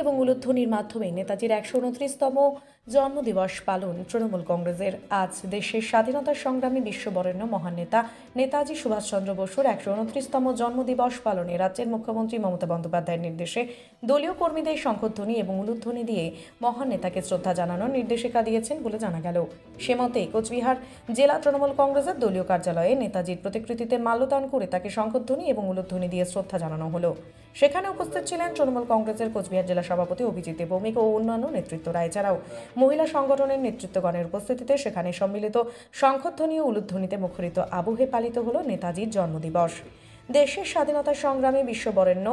এবং উলুধ্বনির মাধ্যমে নেতাজির ১২৯তম জন্মদিবস পালন তৃণমূল কংগ্রেসের। আজ দেশের স্বাধীনতা সংগ্রামী বিশ্ববরেণ্য মহান নেতা নেতাজি সুভাষচন্দ্র বসুর ১২৯তম জন্মদিবস পালনে রাজ্যের মুখ্যমন্ত্রী মমতা বন্দ্যোপাধ্যায়ের নির্দেশে দলীয় কর্মীদের শঙ্খধ্বনি এবং উলুধ্বনি দিয়ে মহান নেতাকে শ্রদ্ধা জানানোর নির্দেশিকা দিয়েছেন বলে জানা গেল। সে মতে কোচবিহার জেলা তৃণমূল কংগ্রেসের দলীয় কার্যালয়ে নেতাজির প্রতিকৃতিতে মাল্যদান করে তাকে শঙ্খধ্বনি এবং উলুধ্বনি দিয়ে শ্রদ্ধা জানানো হলো। সেখানে উপস্থিত ছিলেন তৃণমূল কংগ্রেসের কোচবিহার জেলা সভাপতি অভিজিৎ ভৌমিক ও অন্যান্য নেতৃত্বরা। এছাড়াও মহিলা সংগঠনের নেতৃত্বগণের উপস্থিতিতে সেখানে সম্মিলিত শঙ্খধ্বনি ও উলুধ্বনিতে মুখরিত আবহে পালিত হল নেতাজির জন্মদিবস। দেশের স্বাধীনতা সংগ্রামী বিশ্ববরেণ্য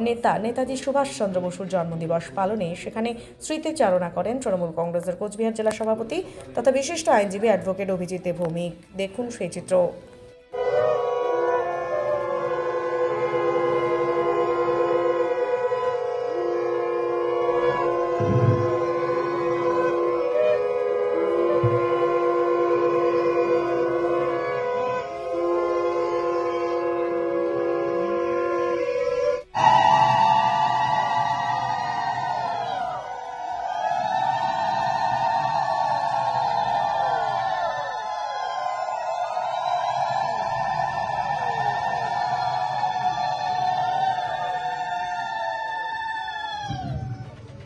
নেতা নেতাজি সুভাষচন্দ্র বসুর জন্মদিবস পালনে সেখানে স্মৃতিচারণা করেন তৃণমূল কংগ্রেসের কোচবিহার জেলা সভাপতি তথা বিশিষ্ট আইনজীবী অ্যাডভোকেট অভিজিৎ ভৌমিক। দেখুন সেই চিত্র।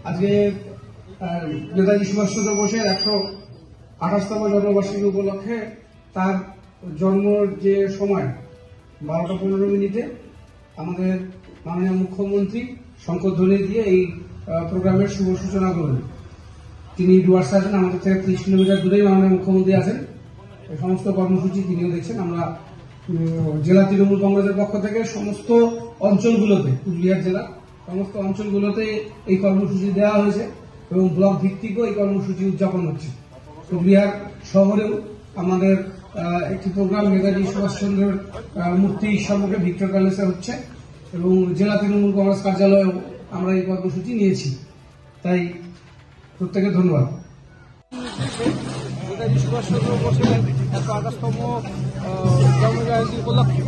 আজকে নেতাজি সুভাষচন্দ্র বোসের ১২৮তম জন্মবার্ষিকী উপলক্ষে তার জন্মের যে সময় ১২টা ১৫ মিনিটে আমাদের মাননীয় মুখ্যমন্ত্রী শঙ্খধ্বনি দিয়ে এই প্রোগ্রামের শুভ সূচনা করলেন। তিনি ডুয়ার্সে আছেন, আমাদের থেকে ৩০ কিলোমিটার দূরেই মাননীয় মুখ্যমন্ত্রী আছেন। এই সমস্ত কর্মসূচি তিনিও দেখছেন। আমরা জেলা তৃণমূল কংগ্রেসের পক্ষ থেকে সমস্ত অঞ্চলগুলোতে, কুচবিহার জেলা সমস্ত অঞ্চলগুলোতে এই কর্মসূচি দেওয়া হয়েছে এবং ব্লক ভিত্তিকও এই কর্মসূচি উদযাপন হচ্ছে। কুচবিহার শহরেও আমাদের একটি প্রোগ্রাম নেতাজি সুভাষচন্দ্রের মূর্তি সম্মুখে ভিক্টর প্যালেসে হচ্ছে এবং জেলা তৃণমূল কংগ্রেস কার্যালয়েও আমরা এই কর্মসূচি নিয়েছি। তাই প্রত্যেকে ধন্যবাদ। নেতাজি সুভাষচন্দ্র বোসের ১২৮তম জন্মজয়ন্তী উপলক্ষে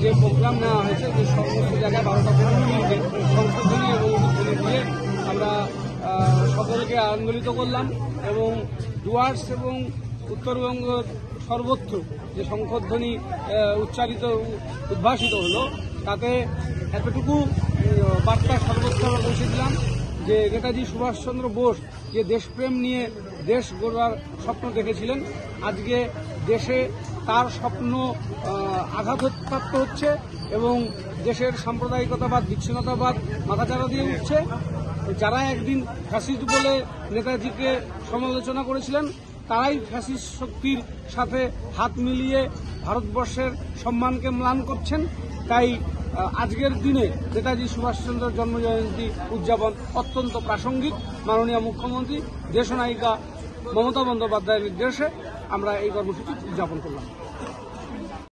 যে প্রোগ্রাম নেওয়া হয়েছে, যে সমস্ত জায়গায় ১২টা ১৫ মিনিটে শঙ্খধ্বনি এবং উলুধ্বনি দিয়ে আমরা সকলকে আন্দোলিত করলাম এবং ডুয়ার্স এবং উত্তরবঙ্গের সর্বত্র যে শঙ্খধ্বনি উদ্ভাসিত হলো, তাতে এতটুকু বার্তা সর্বত্র পৌঁছে দিলাম যে নেতাজি সুভাষচন্দ্র বোস যে দেশপ্রেম নিয়ে দেশ গড়ার স্বপ্ন দেখেছিলেন, আজকে দেশে তার স্বপ্ন আঘাতপ্রাপ্ত হচ্ছে এবং দেশের সাম্প্রদায়িকতাবাদ, বিচ্ছিন্নতাবাদ মাথাচাড়া দিয়ে উঠছে। যারা একদিন ফ্যাসিস্ট বলে নেতাজিকে সমালোচনা করেছিলেন, তারাই ফ্যাসিস্ট শক্তির সাথে হাত মিলিয়ে ভারতবর্ষের সম্মানকে ম্লান করছেন। তাই আজকের দিনে নেতাজি সুভাষচন্দ্রের জন্মজয়ন্তী উদযাপন অত্যন্ত প্রাসঙ্গিক। মাননীয় মুখ্যমন্ত্রী দেশনায়িকা মমতা বন্দ্যোপাধ্যায়ের নির্দেশে আমরা এই কর্মসূচি উদযাপন করলাম।